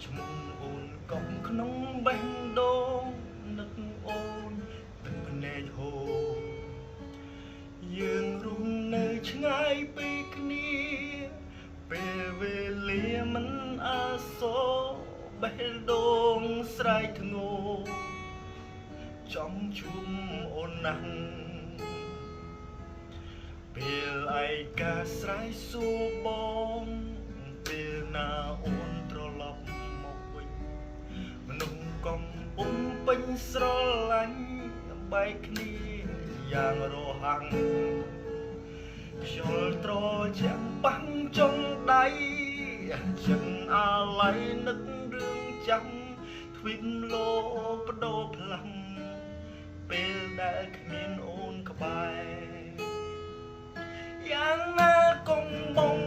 ឈ្មោះអូនកប់ក្នុងបេះដូងនឹកអូនទឹកភ្នែកហូរយើងរស់នៅឆ្ងាយពីគ្នាពេលវេលាមិនអាសូរបេះដូងស្រែកធ្ងោចង់ជួបអូនណាស់ពេលឯកាស្រ័យសួរបងពេលណាអូនត្រឡប់មកវិញមនុស្សកំពុងពេញស្រឡាញ់បែកគ្នាយ៉ាងរហ័ងខ្យល់ត្រជាក់បាំងចុងដៃចិត្តអាឡ័យនឹករឿងចាំទ្វីបលោកបដូរផ្លាំងពេលដែលគ្មានអូនក្បែរយ៉ាងណាកុំបង